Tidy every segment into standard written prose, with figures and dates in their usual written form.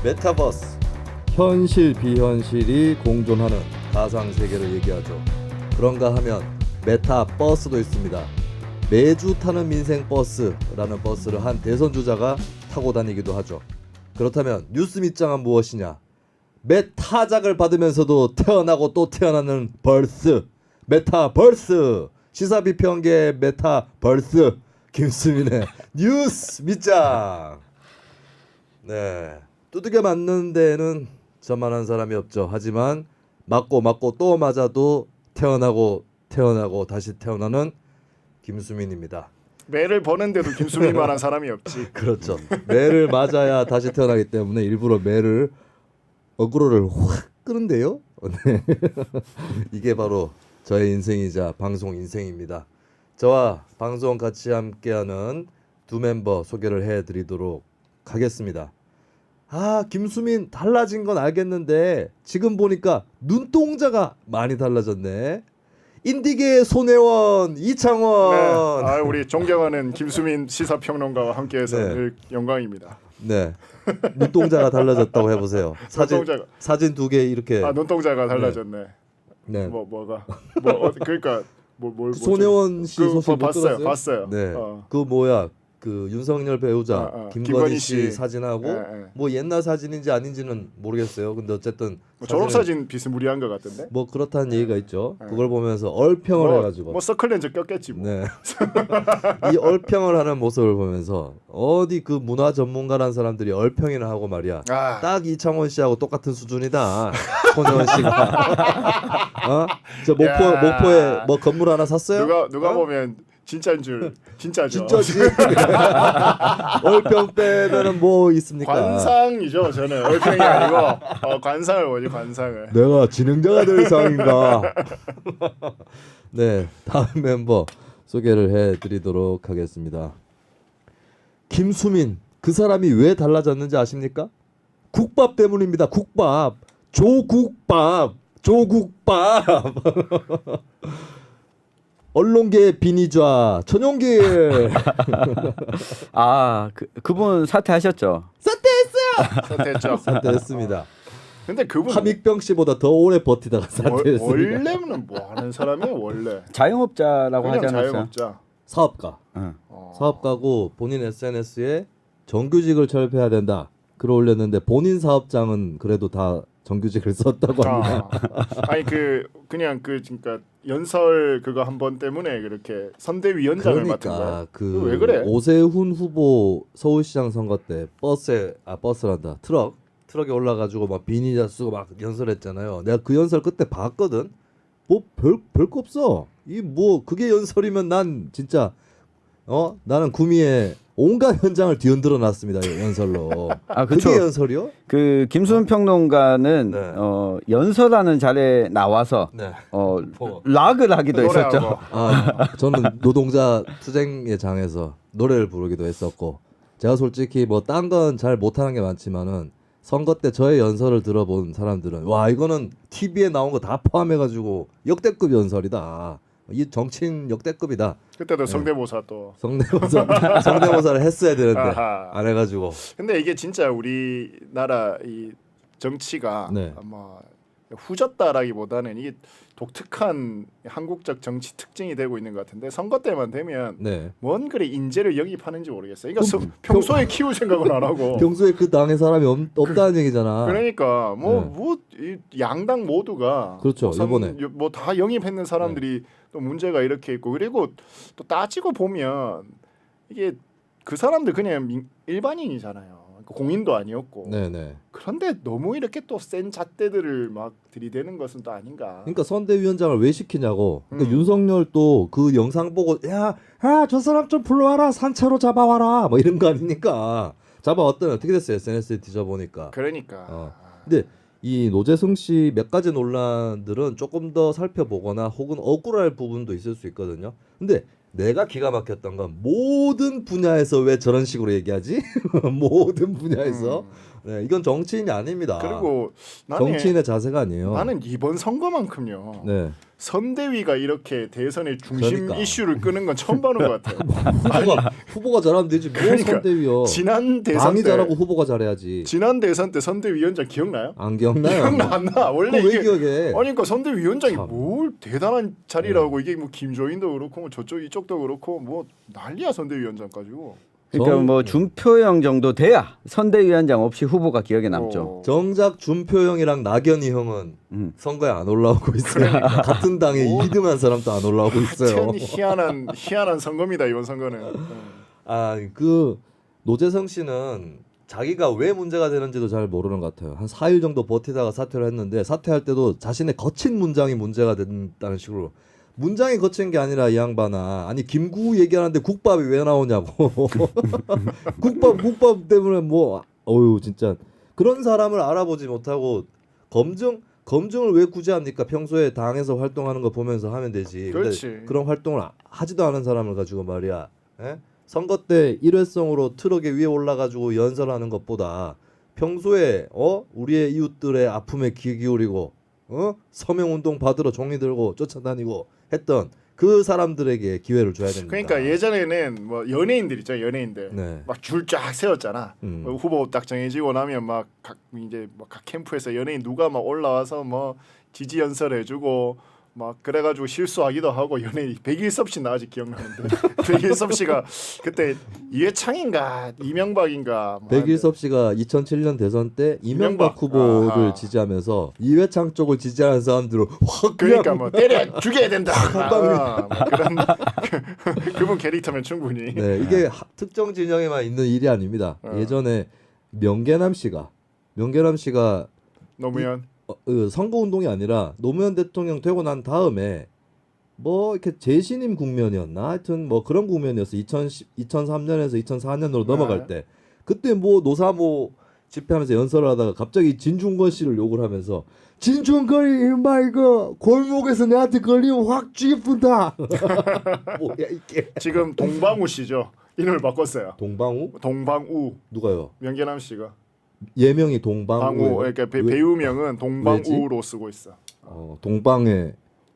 메타버스, 현실 비현실이 공존하는 가상 세계를 얘기하죠. 그런가 하면 메타버스도 있습니다. 매주 타는 민생 버스라는 버스를 한 대선 주자가 타고 다니기도 하죠. 그렇다면 뉴스 밑장은 무엇이냐? 메타작을 받으면서도 태어나고 또 태어나는 벌스, 메타버스. 시사 비평계 메타버스 김수민의 뉴스 밑장. 네, 두들겨 맞는 데는 저만한 사람이 없죠. 하지만 맞고 또 맞아도 태어나고 다시 태어나는 김수민입니다. 매를 버는데도 김수민만한 사람이 없지. 그렇죠. 매를 맞아야 다시 태어나기 때문에 일부러 매를 어그로를 확 끄는데요. 네. 이게 바로 저의 인생이자 방송 인생입니다. 저와 방송 같이 함께하는 두 멤버 소개를 해드리도록 하겠습니다. 김수민 달라진 건 알겠는데 지금 보니까 눈동자가 많이 달라졌네. 인디계의 손혜원, 이창원. 네. 우리 존경하는 김수민 시사평론가와 함께해서 네. 늘 영광입니다. 네. 눈동자가 달라졌다고 해보세요. 사진 두 개 이렇게. 눈동자가 달라졌네. 네. 뭐가 그러니까 뭘 손혜원 씨 소식 못 들었어요? 봤어요. 네. 그 뭐야? 그 윤석열 배우자 김건희 씨 사진하고 뭐 옛날 사진인지 아닌지는 모르겠어요. 근데 어쨌든 졸업 사진 비스무리한 것 같던데. 뭐 그렇다는 얘기가 있죠. 그걸 보면서 얼평을 해가지고 뭐 서클렌즈 꼈겠지 뭐. 네. 이 얼평을 하는 모습을 보면서 어디 그 문화 전문가라는 사람들이 얼평이나 하고 말이야. 딱 이창원 씨하고 똑같은 수준이다. 손혜원 씨가. 저 목포에 뭐 건물 하나 샀어요? 누가 보면 진짜인 줄 진짜죠. 진짜지. 얼평 빼면은 뭐 있습니까? 관상이죠. 저는 얼평이 아니고 관상을 보지 관상을. 내가 진행자가 될 상인가? 네, 다음 멤버 소개를 해드리도록 하겠습니다. 김수민, 그 사람이 왜 달라졌는지 아십니까? 국밥 때문입니다. 국밥, 조국밥. 언론계 비니좌 천용길. 그분 사퇴하셨죠? 사퇴했죠. 사퇴했습니다. 근데 그분 함익병 씨보다 더 오래 버티다가 사퇴했습니다. 원래는 뭐 하는 사람이에요 원래? 자영업자라고 하지 않았어요? 자영업자. 사업가. 응. 사업가고 본인 SNS에 정규직을 철폐해야 된다 글을 올렸는데 본인 사업장은 그래도 다 정규직을 썼다고 합니다. 아니 그러니까 연설 그거 한 번 때문에 그렇게 선대위원장을 맡은 거야. 왜 그래? 오세훈 후보 서울시장 선거 때 버스란다 트럭에 올라가지고 막 비니자 쓰고 막 연설했잖아요. 내가 그 연설 그때 봤거든. 뭐 별거 없어. 이 뭐 그게 연설이면 난 진짜 나는 구미에 온갖 현장을 뒤흔들어 놨습니다. 연설로. 그쵸. 그게 연설이요? 그 김수민 평론가는 네. 연설하는 자리에 나와서 네. 락을 하기도 노래하고. 했었죠. 저는 노동자 투쟁의 장에서 노래를 부르기도 했었고, 제가 솔직히 뭐 딴 건 잘 못하는 게 많지만은 선거 때 저의 연설을 들어본 사람들은 와 이거는 TV에 나온 거 다 포함해가지고 역대급 연설이다. 이 정치인 역대급이다. 그때도 성대모사 또. 성대모사를 했어야 되는데 아하. 안 해가지고. 근데 이게 진짜 우리나라 이 정치가 네. 아마 후졌다라기보다는 이게 독특한 한국적 정치 특징이 되고 있는 것 같은데 선거 때만 되면 네. 뭔 그래 인재를 영입하는지 모르겠어요. 그러니까 평소에 키울 생각은 안 하고. 평소에 그 당의 사람이 없다는 얘기잖아. 그러니까 이 양당 모두가 그렇죠. 이번에 뭐 다 영입했는 사람들이 또 문제가 이렇게 있고 그리고 또 따지고 보면 이게 그 사람들 그냥 일반인이잖아요. 공인도 아니었고. 네네. 그런데 너무 이렇게 또 센 잣대들을 막 들이대는 것은 또 아닌가. 그러니까 선대위원장을 왜 시키냐고. 그러니까 윤석열도 그 영상 보고 저 사람 좀 불러와라 산채로 잡아와라 뭐 이런 거 아닙니까? 잡아왔더니 어떻게 됐어요? SNS에 뒤져보니까. 그러니까. 근데 이 노재승 씨 몇 가지 논란들은 조금 더 살펴보거나 혹은 억울할 부분도 있을 수 있거든요. 근데 내가 기가 막혔던 건 모든 분야에서 왜 저런 식으로 얘기하지? 모든 분야에서 네, 이건 정치인이 아닙니다. 그리고 나는 정치인의 자세가 아니에요. 나는 이번 선거만큼요. 네. 선대위가 이렇게 대선의 중심 그러니까. 이슈를 끄는 건 처음 보는 것 같아요. 후보가 잘하면 되지. 뭐 그러니까 선대위요. 지난 대선 당이 때 잘하고 후보가 잘해야지. 지난 대선 때 선대위원장 기억나요? 안 기억나요? 기억나 안 나? 원래 왜 이게 기억해? 아니 그러니까 선대위원장이 참. 뭘 대단한 자리라고 이게 뭐 김조인도 그렇고 뭐 저쪽 이쪽도 그렇고 뭐 난리야 선대위원장 가지고. 그러니까 정- 뭐 준표형 정도 돼야 선대위원장 없이 후보가 기억에 남죠. 어. 정작 준표 형이랑 낙연이 형은 선거에 안 올라오고 있어요. 같은 당에 뭐? 2등한 사람도 안 올라오고 있어요. 하여튼 희한한 선거입니다 이번 선거는. 아, 그 노재성 씨는 자기가 왜 문제가 되는지도 잘 모르는 것 같아요. 한 4일 정도 버티다가 사퇴를 했는데 사퇴할 때도 자신의 거친 문장이 문제가 된다는 식으로 문장이 거친 게 아니라 이 양반아 아니 김구 얘기하는데 국밥이 왜 나오냐고 국밥 때문에 뭐 어유 진짜 그런 사람을 알아보지 못하고 검증을 왜 굳이 합니까? 평소에 당에서 활동하는 거 보면서 하면 되지. 근데 그렇지. 그런 활동을 하지도 않은 사람을 가지고 말이야. 예? 선거 때 일회성으로 트럭에 위에 올라가지고 연설하는 것보다 평소에 우리의 이웃들의 아픔에 귀 기울이고 서명 운동 받으러 종이 들고 쫓아다니고 했던 그 사람들에게 기회를 줘야 됩니다. 그러니까 예전에는 뭐 연예인들 있죠 연예인들 네. 막 줄 쫙 세웠잖아. 음. 뭐 후보 딱 정해지고 나면 막 각 캠프에서 연예인 누가 막 올라와서 뭐 지지 연설해주고 막 그래가지고 실수하기도 하고 연예인 백일섭 씨 나 아직 기억나는데 백일섭 씨가 그때 이회창인가 이명박인가 뭐 백일섭 씨가 2007년 대선 때 이명박 이명박. 후보를 아하. 지지하면서 이회창 쪽을 지지하는 사람들을 확 그냥 그러니까 뭐 때려 죽여야 된다. 방방이. 뭐 그런 그분 캐릭터면 충분히. 네, 이게 특정 진영에만 있는 일이 아닙니다. 예전에 명계남 씨가 노무현 선거 운동이 아니라 노무현 대통령 되고 난 다음에 뭐 이렇게 재신임 국면이었나 하여튼 뭐 그런 국면이었어. 2003년에서 2004년으로 넘어갈 때 그때 뭐 노사모 집회하면서 연설을 하다가 갑자기 진중권 씨를 욕을 하면서 진중권이 임마 이거 골목에서 내한테 걸리면 확 쥐푼다. 뭐야 이게? 지금 동방우 씨죠. 이름을 바꿨어요. 동방우 동방우 누가요? 명계남 씨가 예명이 동방우. 방우 그러니까 배우명은 동방우로 쓰고 있어. 동방의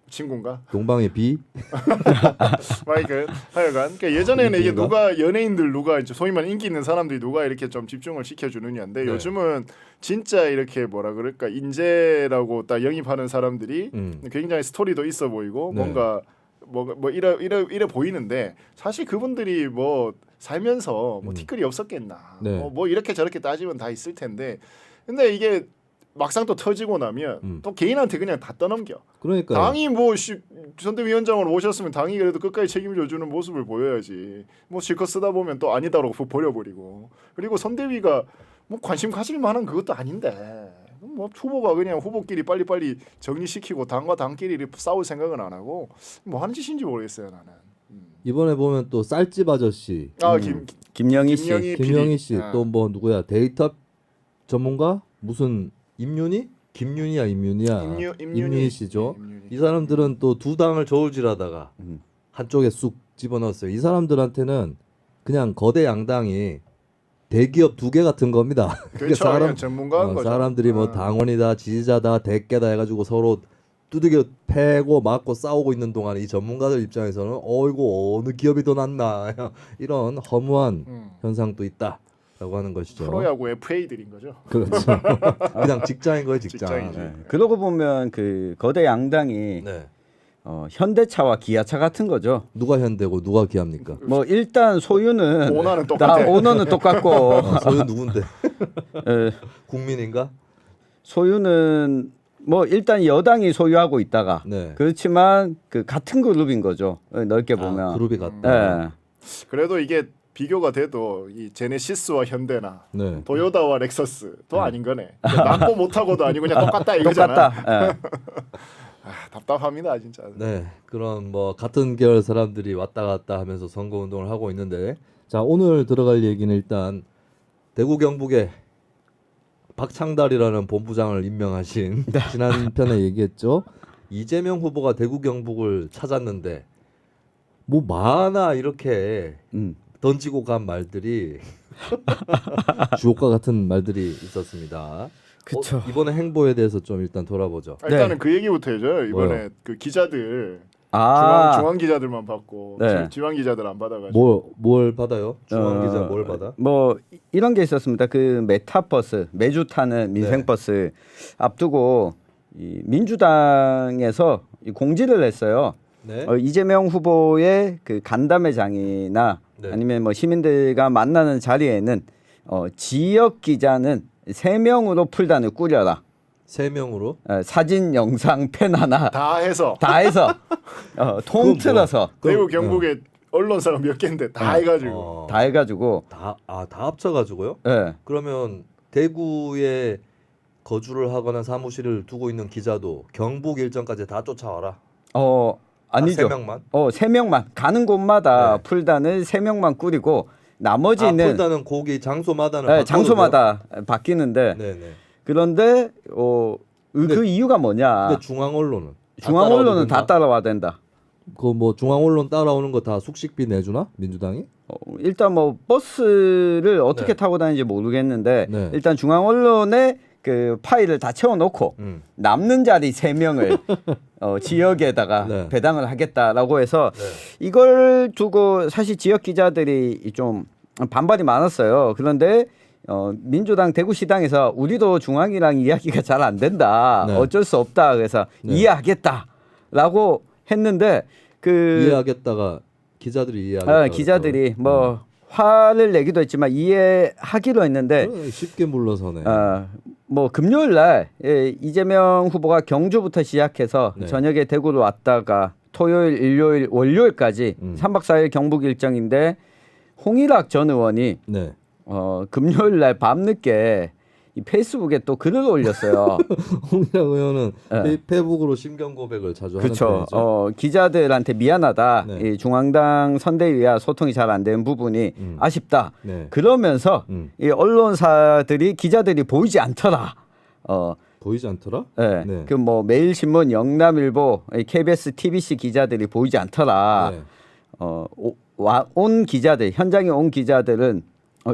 친구인가? 비. 마이크 하여간 그러니까 예전에는 이게 인기인가? 누가 연예인들 누가 이제 소위 말하는 인기 있는 사람들이 누가 이렇게 좀 집중을 시켜주느냐인데 네. 요즘은 진짜 이렇게 뭐라 그럴까 인재라고 딱 영입하는 사람들이 굉장히 스토리도 있어 보이고 네. 뭔가 뭐 이래 보이는데 사실 그분들이 뭐 살면서 뭐 티끌이 없었겠나 네. 뭐 이렇게 저렇게 따지면 다 있을 텐데 근데 이게 막상 또 터지고 나면 또 개인한테 그냥 다 떠넘겨. 그러니까 당이 뭐 선대위원장으로 모셨으면 당이 그래도 끝까지 책임져 주는 모습을 보여야지. 뭐 실컷 쓰다 보면 또 아니다라고 버려버리고. 그리고 선대위가 뭐 관심 가질 만한 그것도 아닌데. 뭐 후보가 그냥 후보끼리 빨리빨리 정리시키고 당과 당끼리 싸울 생각은 안 하고 뭐 하는 짓인지 모르겠어요 나는. 이번에 보면 또 쌀집 아저씨, 김영희 씨. 김영희 씨, 아. 또 뭐 누구야 데이터 전문가 무슨 김윤희야 임윤희 씨죠. 이 사람들은 또 두 당을 저울질하다가 한쪽에 쑥 집어넣었어요. 이 사람들한테는 그냥 거대 양당이 대기업 두 개 같은 겁니다. 그렇죠. 그냥 전문가인 거죠. 사람들이 뭐 당원이다, 지지자다, 대깨다 해가지고 서로 두들겨 패고 맞고 싸우고 있는 동안 이 전문가들 입장에서는 어이구 어느 기업이 더 낫나 이런 허무한 현상도 있다라고 하는 것이죠. 프로야구 FA들인 거죠. 그렇죠. 그냥 직장인 거예요, 직장. 직장이지. 네. 그러고 보면 그 거대 양당이 네. 현대차와 기아차 같은 거죠. 누가 현대고 누가 기합니까? 뭐 일단 소유는 오너는 똑같아. 다 오너는 똑같고 소유 누군데? 에, 국민인가? 소유는 뭐 일단 여당이 소유하고 있다가 네. 그렇지만 그 같은 그룹인 거죠. 넓게 보면. 그룹이 같다. 예. 그래도 이게 비교가 돼도 이 제네시스와 현대나 네. 도요타와 렉서스도 아닌 거네. 남고 못하고도 아니고 그냥 똑같다 이거잖아. 똑같다. 예. 답답합니다 진짜. 네, 그런 뭐 같은 계열 사람들이 왔다 갔다 하면서 선거 운동을 하고 있는데, 자 오늘 들어갈 얘기는 일단 대구 경북에 박창달이라는 본부장을 임명하신 지난 편에 얘기했죠. 이재명 후보가 대구 경북을 찾았는데 뭐 마나 이렇게 던지고 간 말들이 주옥과 같은 말들이 있었습니다. 그쵸. 이번에 행보에 대해서 좀 일단 돌아보죠. 일단은 네. 그 얘기부터 해줘요. 이번에 뭐요? 그 기자들 아, 중앙 기자들만 받고 네. 지방 기자들 안 받아가지고 뭘 받아요? 중앙 기자 뭘 받아? 뭐 이런 게 있었습니다. 그 메타버스 매주 타는 민생버스 앞두고 이 민주당에서 이 공지를 했어요. 네. 이재명 후보의 그 간담회장이나 네. 아니면 뭐 시민들과 만나는 자리에는 지역 기자는 3명으로 풀단을 꾸려라. 3명으로. 사진, 영상, 펜 하나 다 해서 다 해서 통틀어서 대구 경북에 언론사가 몇 개인데 다 해가지고 다 해가지고 다 합쳐가지고요? 예. 그러면 대구에 거주를 하거나 사무실을 두고 있는 기자도 경북 일정까지 다 쫓아와라. 아니죠. 3명만? 3명만 가는 곳마다 네. 풀단을 3명만 꾸리고 나머지는 풀다는 고기 장소마다는 네, 바꿔도 장소마다 바뀌는데 돼요? 네네. 그런데 그 이유가 뭐냐? 근데 중앙 언론은 중앙 언론은 다 따라와야 된다. 그 뭐 중앙 언론 따라오는 거 다 숙식비 내주나 민주당이? 일단 뭐 버스를 어떻게 네. 타고 다니는지 모르겠는데 네. 일단 중앙 언론에 그 파일을 다 채워놓고 남는 자리 3명을 지역에다가 네. 배당을 하겠다라고 해서 네. 이걸 두고 사실 지역 기자들이 좀 반발이 많았어요. 그런데 민주당 대구시당에서 우리도 중앙이랑 이야기가 잘 안 된다. 네. 어쩔 수 없다. 그래서 네. 이해하겠다라고 했는데 이해하겠다가 기자들이 이해하겠다. 기자들이 뭐 화를 내기도 했지만 이해하기로 했는데 쉽게 물러서네. 뭐 금요일 날 이재명 후보가 경주부터 시작해서 네. 저녁에 대구로 왔다가 토요일, 일요일, 월요일까지 3박 4일 경북 일정인데 홍일학 전 의원이 네. 금요일 날 밤늦게 이 페이스북에 또 글을 올렸어요. 홍일학 의원은 네. 페북으로 심경 고백을 자주 그렇죠. 하는 편이죠. 기자들한테 미안하다. 네. 이 중앙당 선대위와 소통이 잘 안 되는 부분이 아쉽다. 네. 그러면서 이 언론사들이 기자들이 보이지 않더라. 보이지 않더라? 네. 네. 그 뭐 매일신문, 영남일보, KBS, TBC 기자들이 보이지 않더라. 네. 온 기자들, 현장에 온 기자들은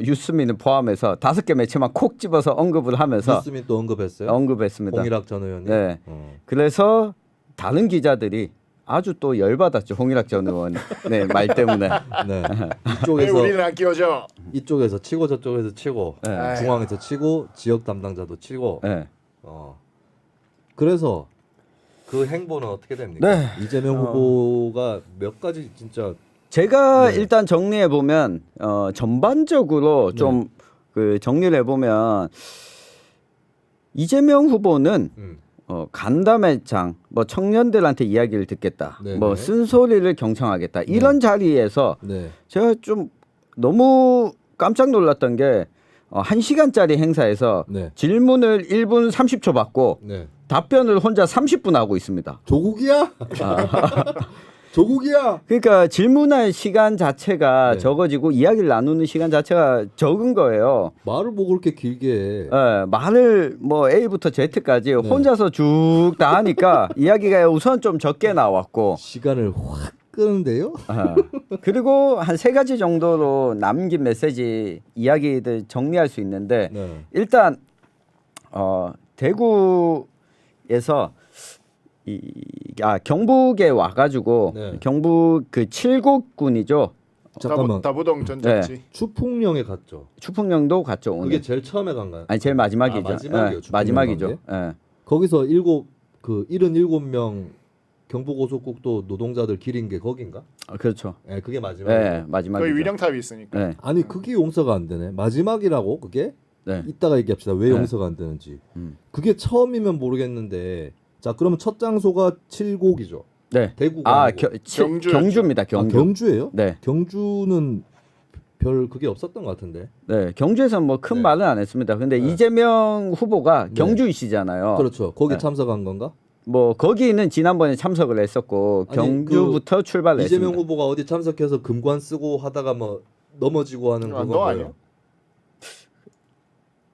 유스민을 포함해서 5개 매체만 콕 집어서 언급을 하면서 유스민 또 언급했어요? 언급했습니다. 홍일학 전 의원이. 네. 그래서 다른 기자들이 아주 또 열받았죠. 홍일학 전 의원 말 때문에. 네. 왜 이쪽에서 우리는 안 끼워져? 이쪽에서 치고 저쪽에서 치고 네. 중앙에서 치고 지역 담당자도 치고. 네. 그래서 그 행보는 어떻게 됩니까? 네. 이재명 후보가 몇 가지 진짜 제가 네. 일단 정리해 보면 전반적으로 좀 그 정리를 해 보면 이재명 후보는 간담회장, 뭐 청년들한테 이야기를 듣겠다, 네네. 뭐 쓴소리를 경청하겠다 이런 자리에서 네. 제가 좀 너무 깜짝 놀랐던 게 1시간짜리 행사에서 네. 질문을 1분 30초 받고 네. 답변을 혼자 30분 하고 있습니다. 조국이야? 조국이야? 그러니까 질문할 시간 자체가 네. 적어지고 이야기를 나누는 시간 자체가 적은 거예요. 말을 뭐 그렇게 길게 해. 말을 뭐 A부터 Z까지 혼자서 쭉 다 하니까 이야기가 우선 좀 적게 나왔고 시간을 확 끄는데요? 그리고 한 3가지 정도로 남긴 메시지 이야기들 정리할 수 있는데 네. 일단 대구에서 경북에 와가지고 네. 경북 그 칠곡군이죠. 잠깐만. 다부동 전자지. 추풍령에 갔죠. 추풍령도 갔죠 오늘. 그게 제일 처음에 간가요? 아니 제일 마지막이죠. 마지막이요. 추풍령 마지막이죠. 간 게? 예. 거기서 77명 경부고속국도 노동자들 기린 게 거긴가? 그렇죠. 네, 그게 마지막이에요. 네, 마지막이죠. 거기 위령탑이 있으니까. 네. 아니 그게 용서가 안 되네. 마지막이라고 그게? 네. 이따가 얘기합시다. 왜 네. 용서가 안 되는지. 그게 처음이면 모르겠는데 자 그러면 첫 장소가 칠곡이죠. 네. 대구가 경주였죠. 경주입니다. 경주. 경주예요? 네. 경주는 별 그게 없었던 것 같은데. 네. 경주에서 뭐 큰 네. 말은 안 했습니다. 근데 네. 이재명 후보가 네. 경주이시잖아요. 그렇죠. 거기 네. 참석한 건가? 뭐 거기는 지난번에 참석을 했었고 아니, 경주부터 출발을 이재명 했습니다. 후보가 어디 참석해서 금관 쓰고 하다가 뭐 넘어지고 하는 너 그거 아니야?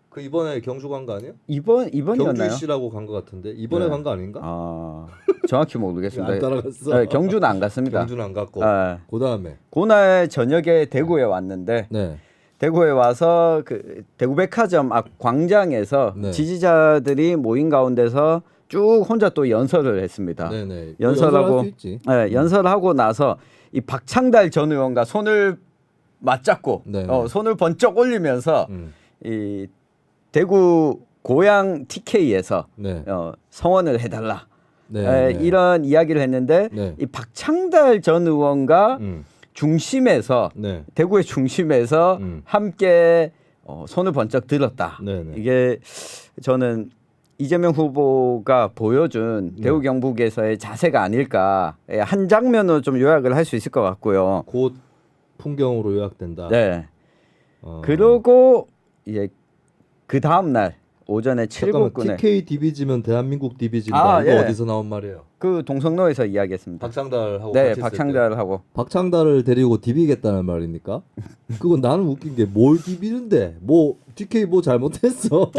그 이번에 경주 간 거 아니에요? 이번이었나요? 경주시라고 간 거 같은데 이번에 네. 간 거 아닌가? 정확히 모르겠습니다. 안 따라갔어. 네, 경주는 안 갔습니다. 경주는 안 갔고. 네. 그다음에 그날 저녁에 대구에 왔는데 네. 대구에 와서 그 대구백화점 앞 광장에서 네. 지지자들이 모인 가운데서 쭉 혼자 또 연설을 했습니다. 네네. 연설하고 연설할 수 있지. 연설하고 나서 이 박창달 전 의원과 손을 맞잡고 네네. 손을 번쩍 올리면서 이 대구 고향 TK에서 네. 성원을 해달라 네. 이런 이야기를 했는데 네. 이 박창달 전 의원과 중심에서 네. 대구의 중심에서 함께 손을 번쩍 들었다. 네네. 이게 저는 이재명 후보가 보여준 대구 경북에서의 자세가 아닐까 한 장면으로 좀 요약을 할 수 있을 것 같고요. 곧 풍경으로 요약된다. 네. 어. 그리고 이제 그 다음 날 오전에 잠깐만, 칠곡군에 TK DB지면 대한민국 DB지인가? 이거 예. 어디서 나온 말이에요? 그 동성로에서 이야기했습니다. 박창달하고 네, 같이 있을 때. 박창달하고 박창달을 데리고 디비겠다는 말입니까? 그건 나는 웃긴 게 뭘 디비는데 뭐 TK 뭐 잘못했어?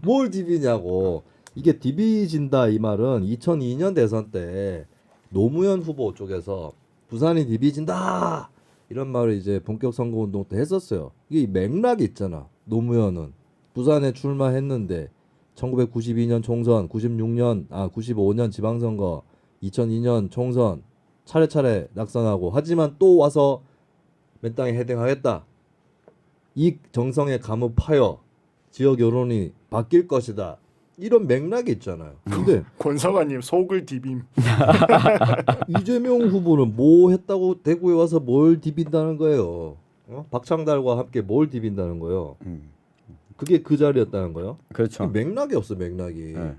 뭘 디비냐고. 이게 디비진다 이 말은 2002년 대선 때 노무현 후보 쪽에서 부산이 디비진다 이런 말을 이제 본격 선거운동 때 했었어요. 이게 맥락이 있잖아. 노무현은 부산에 출마했는데 1992년 총선, 95년 지방선거, 2002년 총선 차례차례 낙선하고 하지만 또 와서 맨 땅에 헤딩하겠다. 이 정성에 감읍하여 지역 여론이 바뀔 것이다. 이런 맥락이 있잖아요. 근데 권성아님 속을 디빔. 이재명 후보는 뭐 했다고 대구에 와서 뭘 디빈다는 거예요. 박창달과 함께 뭘 디빈다는 거예요. 그게 그 자리였다는 거예요. 그렇죠. 맥락이 없어 맥락이. 네.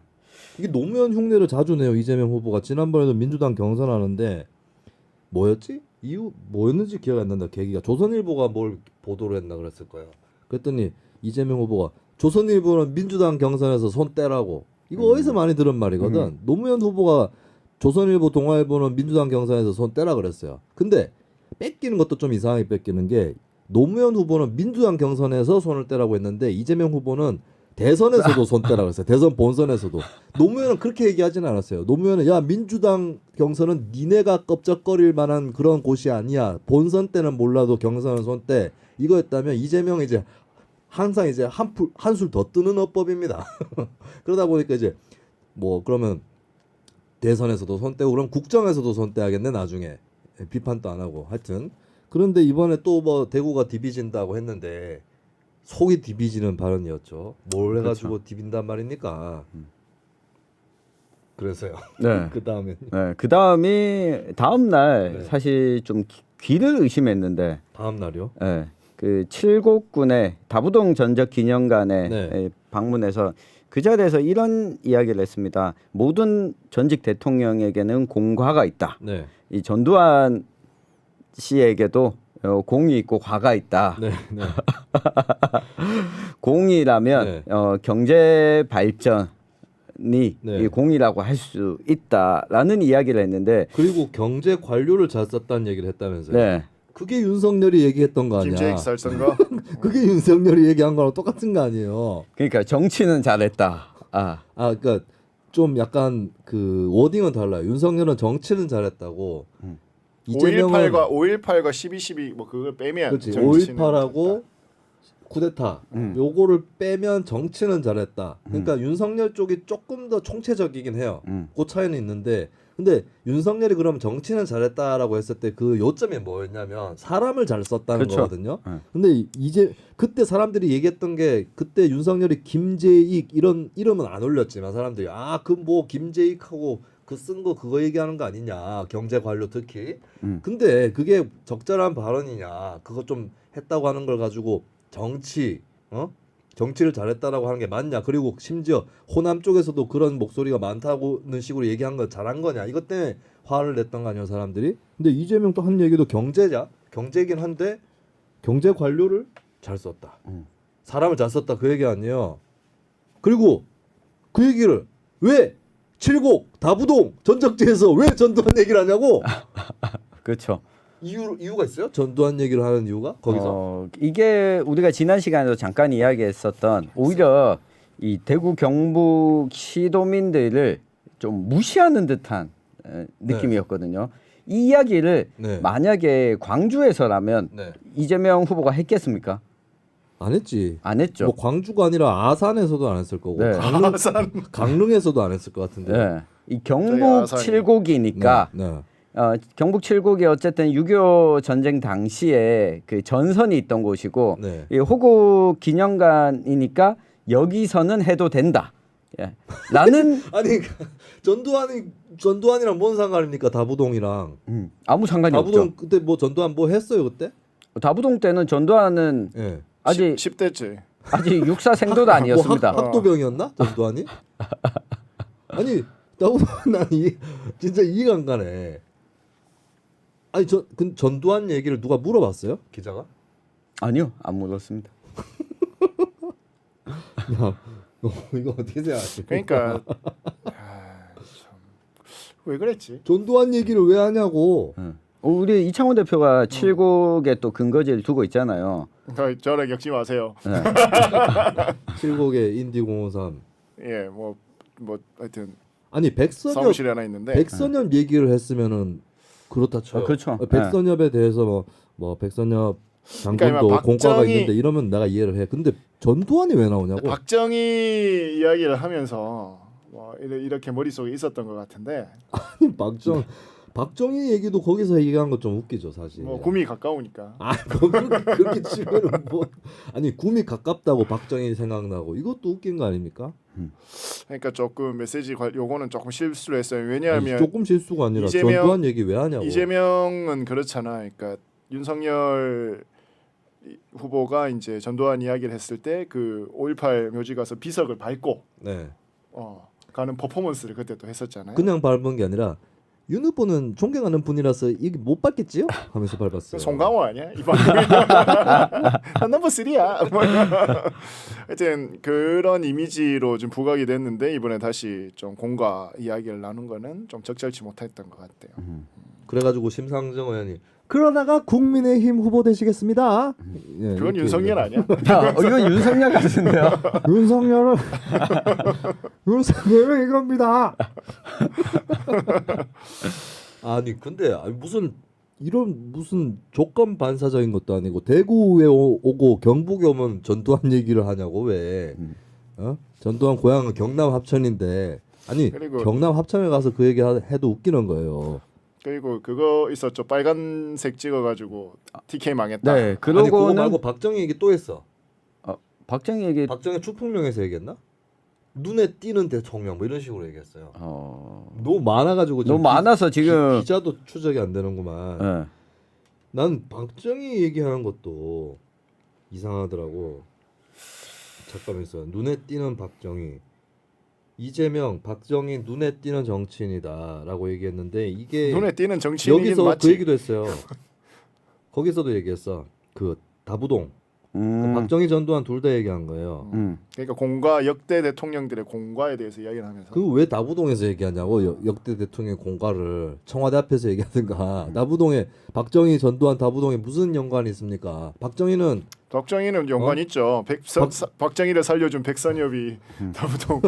이게 노무현 흉내를 자주 내요. 이재명 후보가 지난번에도 민주당 경선하는데 뭐였지? 이유 뭐였는지 기억 안 난다. 계기가 조선일보가 뭘 보도를 했나 그랬을 거예요. 그랬더니 이재명 후보가 조선일보는 민주당 경선에서 손 떼라고. 이거 어디서 많이 들은 말이거든. 노무현 후보가 조선일보, 동아일보는 민주당 경선에서 손 떼라 그랬어요. 근데 뺏기는 것도 좀 이상하게 뺏기는 게 노무현 후보는 민주당 경선에서 손을 떼라고 했는데 이재명 후보는 대선에서도 손 떼라고 했어요. 대선 본선에서도. 노무현은 그렇게 얘기하지는 않았어요. 노무현은 야 민주당 경선은 니네가 껍적거릴 만한 그런 곳이 아니야. 본선 때는 몰라도 경선은 손 떼. 이거였다면 이재명이 이제 항상 이제 한술 더 뜨는 어법입니다. 그러다 보니까 이제 뭐 그러면 대선에서도 손 떼고 그럼 국정에서도 손 떼야겠네 나중에. 비판도 안 하고 하여튼 그런데 이번에 또 뭐 대구가 디비진다고 했는데 속이 디비지는 발언이었죠. 뭘 해가지고 그렇죠. 디빈단 말입니까? 그래서요. 네. 그 다음에 네, 그 다음이 다음 날 네. 사실 좀 귀를 의심했는데, 다음 날이요. 네, 그 칠곡군의 다부동 전적 기념관에 네. 방문해서 그 자리에서 이런 이야기를 했습니다. 모든 전직 대통령에게는 공과가 있다. 네. 이 전두환 씨에게도 공이 있고 과가 있다. 네. 네. 공이라면 네. 경제 발전이 네. 이 공이라고 할 수 있다라는 이야기를 했는데, 그리고 경제 관료를 잘 썼다는 얘기를 했다면서요. 네, 그게 윤석열이 얘기했던 거 아니야. 김재익 살선가. 그게 윤석열이 얘기한 거랑 똑같은 거 아니에요. 그러니까 정치는 잘했다. 그러니까 좀 약간 그 워딩은 달라요. 윤석열은 정치는 잘했다고. 이재명은 5.18과 12.12 뭐 그걸 빼면 그렇지. 정치는 5.18하고 쿠데타 요거를 빼면 정치는 잘했다. 그러니까 윤석열 쪽이 조금 더 총체적이긴 해요. 그 차이는 있는데 근데 윤석열이 그럼 정치는 잘했다라고 했을 때 그 요점이 뭐였냐면 사람을 잘 썼다는 그렇죠. 거거든요. 근데 이제 그때 사람들이 얘기했던 게 그때 윤석열이 김재익 이런 이름은 안 올렸지만 사람들이 그 뭐 김재익하고 그 쓴 거 그거 얘기하는 거 아니냐 경제 관료 특히. 근데 그게 적절한 발언이냐 그거 좀 했다고 하는 걸 가지고 정치를 잘했다라고 하는 게 맞냐. 그리고 심지어 호남 쪽에서도 그런 목소리가 많다고는 식으로 얘기한 거 잘한 거냐. 이것 때문에 화를 냈던 거 아니에요 사람들이. 근데 이재명 또 한 얘기도 경제긴 한데 경제 관료를 잘 썼다. 사람을 잘 썼다 그 얘기 아니에요. 그리고 그 얘기를 왜 칠곡 다부동 전적지에서 왜 전두환 얘기를 하냐고. 그렇죠. 이유가 있어요? 전두환 얘기를 하는 이유가 거기서? 이게 우리가 지난 시간에도 잠깐 이야기했었던 오히려 이 대구 경북 시도민들을 좀 무시하는 듯한 느낌이었거든요. 이 이야기를 네. 만약에 광주에서라면 네. 이재명 후보가 했겠습니까? 안 했지. 안 했죠. 뭐 광주가 아니라 아산에서도 안 했을 거고 네. 강릉에서도 안 했을 것 같은데. 네. 이 저희 경북 아산이. 칠곡이니까 네. 경북 칠곡이 어쨌든 6.25 전쟁 당시에 그 전선이 있던 곳이고 네. 이 호국 기념관이니까 여기서는 해도 된다. 예. 라는 아니 전두환이랑 뭔 상관입니까? 다부동이랑. 아무 상관이 다부동 없죠. 그때 뭐 전두환 뭐 했어요 그때? 다부동 때는 전두환은 예. 아직 10대째. 아직 육사생도도 아니었습니다. 뭐 학도병이었나? 전두환이? 아니 다부동 난 진짜 이해가 안 가네. 아니 그 전두환 얘기를 누가 물어봤어요? 기자가? 아니요, 안 물었습니다. 야, 이거 어떻게 생각하십니까? 그러니까 왜 그랬지? 전두환 얘기를 왜 하냐고. 우리 이창훈 대표가 칠곡에 또 근거지를 두고 있잖아요. 저랑 엮지 마세요. 네. 칠곡의 인디공원산. 예, 뭐 하여튼 아니 백선엽 사무실에 하나 있는데 백선엽 얘기를 했으면은 그렇다 쳐요. 그렇죠. 백선엽에 대해서 뭐 백선엽 장군도 그러니까 공과가 박정희- 있는데 이러면 내가 이해를 해. 근데 전두환이 왜 나오냐고. 박정희 이야기를 하면서 뭐 이렇게 머릿속에 있었던 것 같은데 박정희 얘기도 거기서 얘기한 거 좀 웃기죠 사실. 뭐 구미 가까우니까 뭐 그렇게 치면은 뭐 아니 구미 가깝다고 박정희 생각나고 이것도 웃긴 거 아닙니까? 그러니까 조금 요거는 조금 실수를 했어요. 아니, 왜냐하면 조금 실수가 아니라 전두환 얘기 왜 하냐고. 이재명은 그렇잖아. 그러니까 윤석열 후보가 이제 전두환 이야기를 했을 때 그 5.18 묘지 가서 비석을 밟고 네. 가는 퍼포먼스를 그때 또 했었잖아요. 그냥 밟은 게 아니라 윤 후보는 존경하는 분이라서 이게 못 밟겠지요? 하면서 밟았어요. 송강호 아니야? 이번 넘버 3야. 하여튼 그런 이미지로 좀 부각이 됐는데 이번에 다시 좀 공과 이야기를 나눈 거는 좀 적절치 못했던 것 같아요. 그래가지고 심상정 의원이 그러다가 국민의힘 후보 되시겠습니다. 예, 그건 이렇게 윤석열 아니야? 이건 윤석열 같은데요. 윤석열은 이겁니다. 아니 근데 무슨 조건 반사적인 것도 아니고 대구에 오고 경북에 오면 전두환 얘기를 하냐고 왜? 전두환 고향은 경남 합천인데 아니 그리고- 경남 합천에 가서 그 얘기 해도 웃기는 거예요. 그리고 그거 있었죠. 빨간색 찍어가지고 TK 망했다. 네, 아니 그거 그러고는 말고 박정희 얘기 또 했어. 박정희 얘기 박정희 축풍령에서 얘기했나? 눈에 띄는 대통령 뭐 이런 식으로 얘기했어요. 너무 많아가지고 너무 많아서 지금 기자도 추적이 안 되는구만. 네. 난 박정희 얘기하는 것도 이상하더라고. 잠깐만 있어. 눈에 띄는 박정희. 이재명, 박정희 눈에 띄는 정치인이다라고 얘기했는데 이게 눈에 띄는 정치인이긴 여기서 맞지. 그 얘기도 했어요. 거기서도 얘기했어. 그 다부동. 박정희 전두환 둘 다 얘기한 거예요. 그러니까 공과 역대 대통령들의 공과에 대해서 이야기를 하면서 그 왜 다부동에서 얘기하냐고. 역대 대통령의 공과를 청와대 앞에서 얘기하든가. 다부동에 박정희 전두환 다부동에 무슨 연관이 있습니까? 박정희는 연관 있죠. 박정희를 살려준 백선엽이 다부동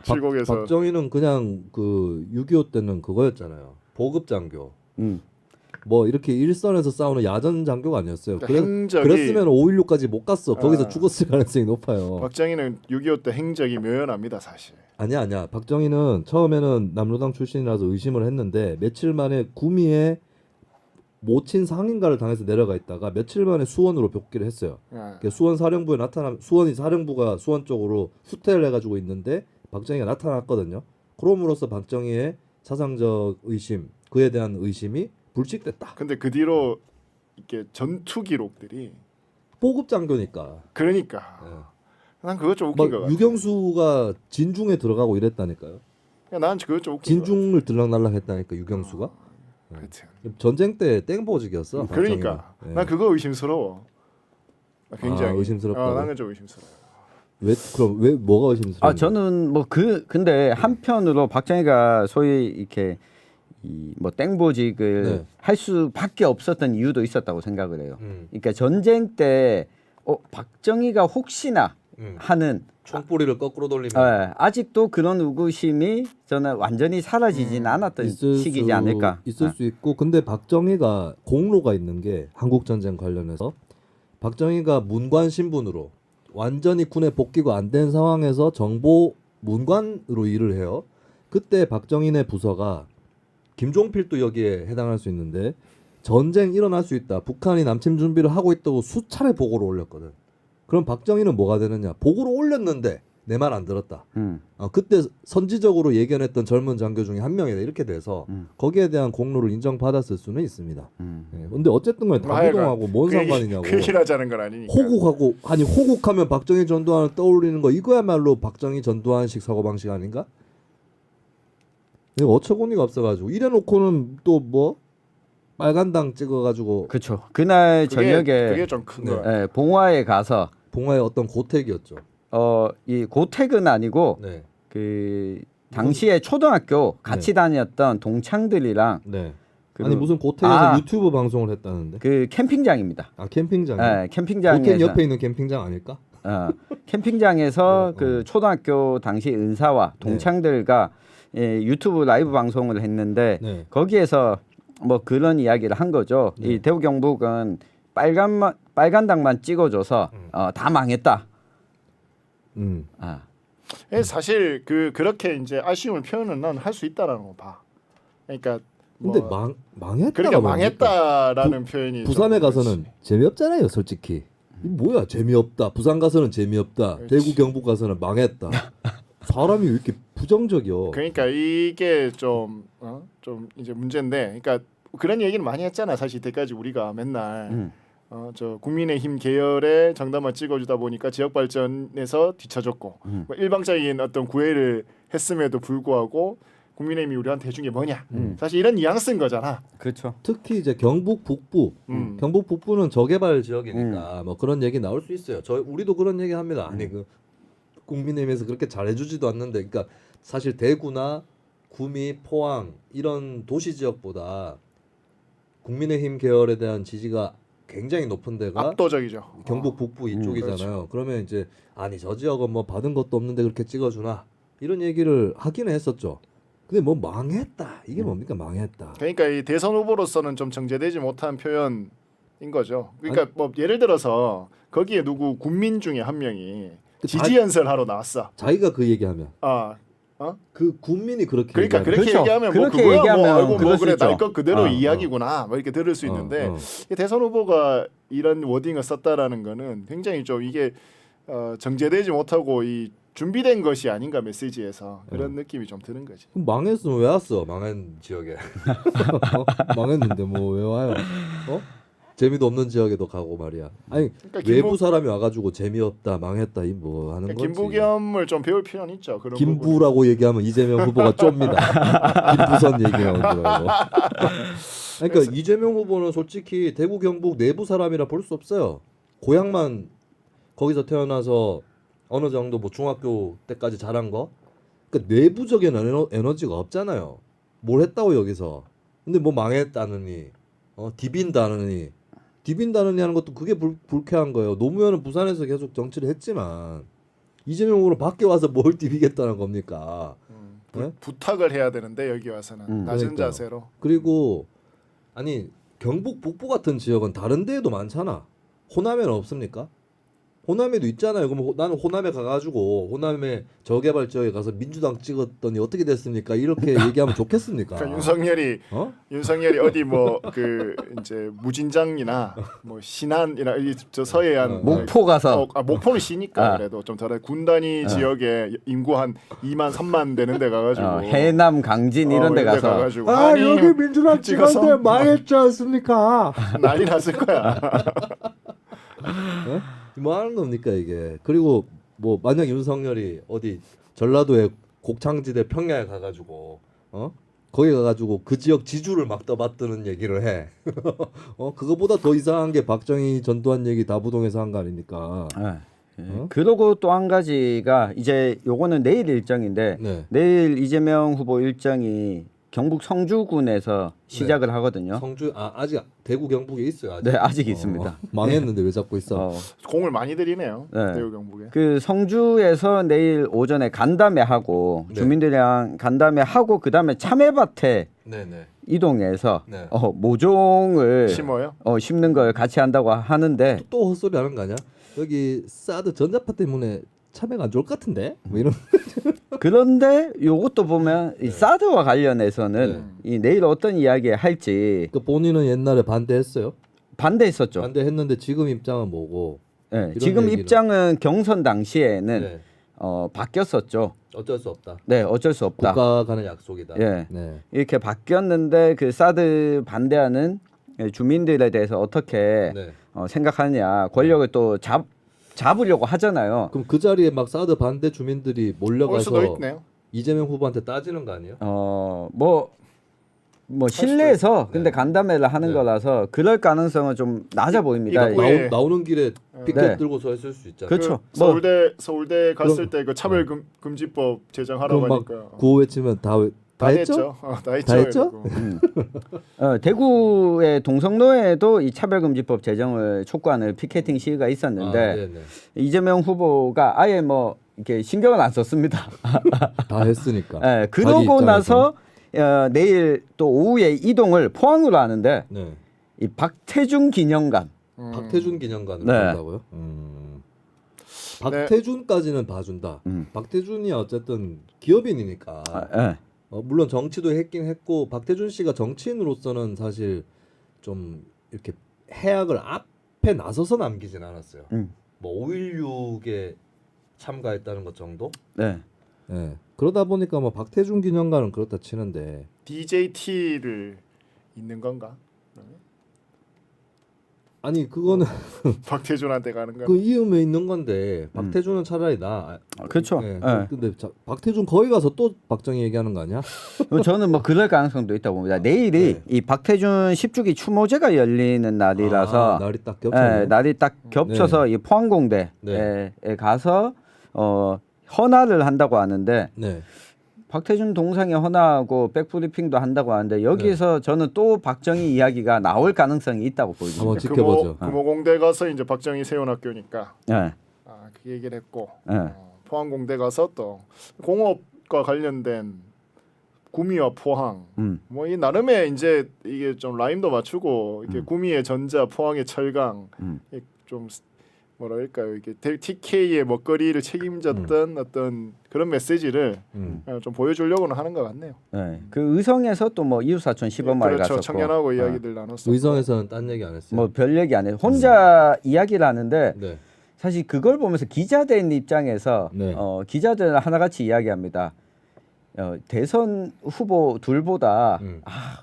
칠곡에서 박정희는 그냥 그 6.25 때는 그거였잖아요. 보급 장교. 뭐 이렇게 일선에서 싸우는 야전 장교가 아니었어요. 그랬으면 5.16까지 못 갔어. 거기서 죽었을 가능성이 높아요. 박정희는 6.25 때 행적이 묘연합니다, 사실. 아니야. 박정희는 처음에는 남로당 출신이라서 의심을 했는데 며칠 만에 구미에 모친 상인가를 당해서 내려가 있다가 며칠 만에 수원으로 복귀를 했어요. 그러니까 수원 사령부에 수원이 사령부가 수원 쪽으로 후퇴를 해가지고 있는데 박정희가 나타났거든요. 그럼으로써 박정희의 사상적 의심, 그에 대한 의심이 불식됐다. 근데 그 뒤로 이렇게 전투 기록들이 보급 장교니까. 그러니까 난 그거 좀 웃긴 거 같아. 유경수가 진중에 들어가고 이랬다니까요. 난 그거 좀 웃긴 거 진중을 들락날락 했다니까 유경수가. 같아. 하여튼. 전쟁 때 땡보직이었어. 그러니까 박정희가. 난 그거 의심스러워. 굉장히 의심스럽다고? 나는 좀 의심스러워. 왜 뭐가 의심스러워? 저는 뭐 근데 한편으로 박정희가 소위 이렇게 뭐 땡보직을 네. 할 수밖에 없었던 이유도 있었다고 생각을 해요. 그러니까 전쟁 때 박정희가 혹시나 하는 총뿌리를 거꾸로 돌리면 아직도 그런 의구심이 저는 완전히 사라지진 않았던 시기지 않을까. 있을 수 있고 근데 박정희가 공로가 있는 게 한국 전쟁 관련해서 박정희가 문관 신분으로 완전히 군에 복귀가 안 된 상황에서 정보 문관으로 일을 해요. 그때 박정희네 부서가 김종필도 여기에 해당할 수 있는데 전쟁 일어날 수 있다. 북한이 남침 준비를 하고 있다고 수차례 보고를 올렸거든. 그럼 박정희는 뭐가 되느냐? 보고를 올렸는데 내 말 안 들었다. 그때 선지적으로 예견했던 젊은 장교 중에 한 명이다. 이렇게 돼서 거기에 대한 공로를 인정받았을 수는 있습니다. 예. 근데 어쨌든 간에 다부동하고 뭔 상관이냐고. 그 얘기를 하자는 건 아니니까. 호국하고 아니 호국하면 박정희 전두환을 떠올리는 거 이거야말로 박정희 전두환식 사고방식 아닌가? 이거 어처구니가 없어가지고 이래놓고는 또 뭐 빨간당 찍어가지고 그렇죠. 그날 저녁에 그게 좀 큰 거야. 봉화에 가서 봉화의 어떤 고택이었죠. 이 고택은 아니고 네. 그 당시에 초등학교 같이 다녔던 동창들이랑 네. 그- 아니 무슨 고택에서 유튜브 방송을 했다는데? 그 캠핑장입니다. 아 캠핑장. 네, 캠핑장에서 고택 옆에 있는 캠핑장 아닐까? 캠핑장에서 그 초등학교 당시 은사와 동창들과 유튜브 라이브 방송을 했는데 네. 거기에서 뭐 그런 이야기를 한 거죠. 이 대구 경북은 빨간당만 찍어줘서 다 망했다. 아. 사실 그렇게 이제 아쉬움을 표현은 난 할 수 있다라는 거 봐. 그러니까 근데 뭐 망했다. 그러니까 망했다라는 표현이 부산에 좀 가서는 재미없잖아요, 솔직히. 이 뭐야 재미없다. 부산 가서는 재미없다. 그렇지. 대구 경북 가서는 망했다. 사람이 왜 이렇게 부정적이여? 그러니까 이게 좀 이제 문제인데, 그러니까 그런 얘기는 많이 했잖아. 사실 이때까지 우리가 맨날 저 국민의힘 계열의 정당만 찍어주다 보니까 지역 발전에서 뒤처졌고 뭐 일방적인 어떤 구애를 했음에도 불구하고 국민의힘이 우리한테 해준 게 뭐냐? 사실 이런 뉘앙스인 거잖아. 그렇죠. 특히 이제 경북 북부, 경북 북부는 저개발 지역이니까 뭐 그런 얘기 나올 수 있어요. 우리도 그런 얘기 합니다. 아니 그 국민의힘에서 그렇게 잘해주지도 않는데, 그러니까 사실 대구나 구미, 포항 이런 도시 지역보다 국민의힘 계열에 대한 지지가 굉장히 높은 데가 압도적이죠. 경북 북부 이쪽이잖아요. 그러면 이제 아니 저 지역은 뭐 받은 것도 없는데 그렇게 찍어주나 이런 얘기를 하기는 했었죠. 근데 뭐 망했다 이게 뭡니까 망했다. 그러니까 이 대선 후보로서는 좀 정제되지 못한 표현인 거죠. 그러니까 뭐 예를 들어서 거기에 누구 군민 중에 한 명이 지지 연설하러 나왔어. 자기가 그 얘기하면 어? 그 국민이 그렇게 그러니까 얘기하면 그렇게 그렇죠. 얘기하면 그렇게 뭐 그거야 얘기하면 뭐, 아이고 뭐 그럴 수 그래 있죠. 날 것 그대로 이야기구나 뭐 이렇게 들을 수 있는데 이 대선 후보가 이런 워딩을 썼다라는 거는 굉장히 좀 이게 정제되지 못하고 이 준비된 것이 아닌가 메시지에서 그런 느낌이 좀 드는 거지. 그럼 망했으면 왜 왔어? 망한 지역에 망했는데 뭐 왜 와요? 재미도 없는 지역에도 가고 말이야. 아니 그러니까 외부 사람이 와가지고 재미없다 망했다 이 뭐 하는 거지. 김부겸을 좀 배울 필요는 있죠. 그런 김부라고 얘기하면 이재명 후보가 쫌니다. 김부선 얘기하는 거라고. 그러니까 이재명 후보는 솔직히 대구 경북 내부 사람이라 볼 수 없어요. 고향만 거기서 태어나서 어느 정도 뭐 중학교 때까지 자란 거. 그러니까 내부적인 에너지가 없잖아요. 뭘 했다고 여기서. 근데 뭐 망했다느니, 디빈다느니 하는 것도 그게 불쾌한 거예요. 노무현은 부산에서 계속 정치를 했지만 이재명 후보는 밖에 와서 뭘 디비겠다는 겁니까? 네? 부탁을 해야 되는데 여기 와서는 낮은 그러니까요. 자세로. 그리고 아니 경북 북부 같은 지역은 다른 데에도 많잖아. 호남에는 없습니까? 호남에도 있잖아요. 그럼 나는 호남에 가가지고 호남에 저개발 지역에 가서 민주당 찍었더니 어떻게 됐습니까? 이렇게 얘기하면 좋겠습니까? 그러니까 윤석열이 어디 뭐 그 이제 무진장이나 뭐 신안이나 저 서해안 목포 가서 목포는 시니까 그래도 좀 덜 군단위 지역에 인구 한 2만 3만 되는 데 가가지고 해남 강진 이런 데 가서 가가지고 여기 민주당 찍어서 찍었는데 망했지 않습니까? 난리 났을 거야. 뭐 하는 겁니까 이게? 그리고 뭐 만약 윤석열이 어디 전라도에 곡창지대 평야에 가가지고 거기 가가지고 그 지역 지주를 막 떠받드는 얘기를 해. 그거보다 더 이상한 게 박정희 전두환 얘기 다부동에서 한 거 아닙니까? 그러고 또 한 가지가 이제 요거는 내일 일정인데 네. 내일 이재명 후보 일정이 경북 성주군에서 시작을 하거든요. 성주 아직 대구 경북에 있어요. 아직. 네, 아직 있습니다. 망했는데 왜 잡고 있어? 공을 많이 들이네요. 네. 대우 경북에. 그 성주에서 내일 오전에 간담회 하고 네. 주민들이랑 간담회 하고 그다음에 참외밭에 네네. 이동해서 네. 모종을 심어요? 심는 걸 같이 한다고 하는데 또 헛소리 하는 거 아니야? 여기 사드 전자파 때문에 참외가 안 좋을 것 같은데? 뭐 이런. 그런데 요것도 보면 이 사드와 관련해서는 이 내일 어떤 이야기 할지 그 본인은 옛날에 반대했어요. 반대했었죠. 반대했는데 지금 입장은 뭐고? 네, 이런 지금 얘기를. 입장은 경선 당시에는 네. 바뀌었었죠. 어쩔 수 없다. 네, 어쩔 수 없다. 국가 간의 약속이다. 예. 네. 이렇게 바뀌었는데 그 사드 반대하는 주민들에 대해서 어떻게 네. 생각하느냐 권력을 또 잡으려고 하잖아요. 그럼 그 자리에 막 사드 반대 주민들이 올 수도 몰려가서 있네요. 이재명 후보한테 따지는 거 아니에요? 뭐 실내에서 근데 네. 간담회를 하는 네. 거라서 그럴 가능성은 좀 낮아 보입니다. 이거 왜- 나오는 길에 피켓 네. 들고 서 있을 수 있잖아요. 그렇죠. 그 뭐- 서울대 갔을 때 그 차별 금지법 제정하라고 그럼 막 하니까 구호 외치면 다 했죠? 다 했죠. 다 했죠? 이러고. 대구의 동성로에도 이 차별금지법 제정을 촉구하는 피켓팅 시위가 있었는데 아, 네네. 이재명 후보가 아예 뭐 이렇게 신경을 안 썼습니다. 다 했으니까. 예, 자기 그러고 입장에서. 나서 내일 또 오후에 이동을 포항으로 하는데 네. 이 박태준 기념관 박태준 기념관을 네. 간다고요? 박태준까지는 봐준다. 음. 박태준이 어쨌든 기업인이니까 예. 물론 정치도 했긴 했고 박태준 씨가 정치인으로서는 사실 좀 이렇게 해악을 앞에 나서서 남기진 않았어요. 뭐 5.16에 참가했다는 것 정도? 네. 네. 그러다 보니까 뭐 박태준 기념관은 그렇다 치는데 DJT를 있는 건가? 아니 그거는 박태준한테 가는 거. 그 이음에 있는 건데 박태준은 차라리 나. 그렇죠. 네. 예. 근데 박태준 거기 가서 또 박정희 얘기하는 거 아니야? 저는 뭐 그럴 가능성도 있다고 봅니다. 내일이 네. 이 박태준 10주기 추모제가 열리는 날이라서 날이 딱 겹쳐요. 예, 날이 딱 겹쳐서 이 포항공대에 네. 가서 헌화를 한다고 하는데 네. 박태준 동상에 헌화하고 백브리핑도 한다고 하는데 여기서 저는 또 박정희 이야기가 나올 가능성이 있다고 보입니다. 한번 지켜보죠. 금호공대 가서 이제 박정희 세운학교니까 예. 그 얘기를 했고 예. 포항공대 가서 또 공업과 관련된 구미와 포항 뭐 이 나름의 이제 이게 좀 라임도 맞추고 이렇게 구미의 전자, 포항의 철강 좀 뭐랄까요 이게 TK의 먹거리를 책임졌던 어떤 그런 메시지를 좀 보여주려고는 하는 것 같네요. 네. 그 의성에서 또 뭐 이웃사촌 시범마을 그렇죠. 갔었고 청년하고 이야기들 나눴었고. 의성에서는 딴 얘기 안 했어요. 뭐 별 얘기 안 해요. 혼자 이야기를 하는데 네. 사실 그걸 보면서 기자된 입장에서 네. 기자들 하나같이 이야기합니다. 대선 후보 둘보다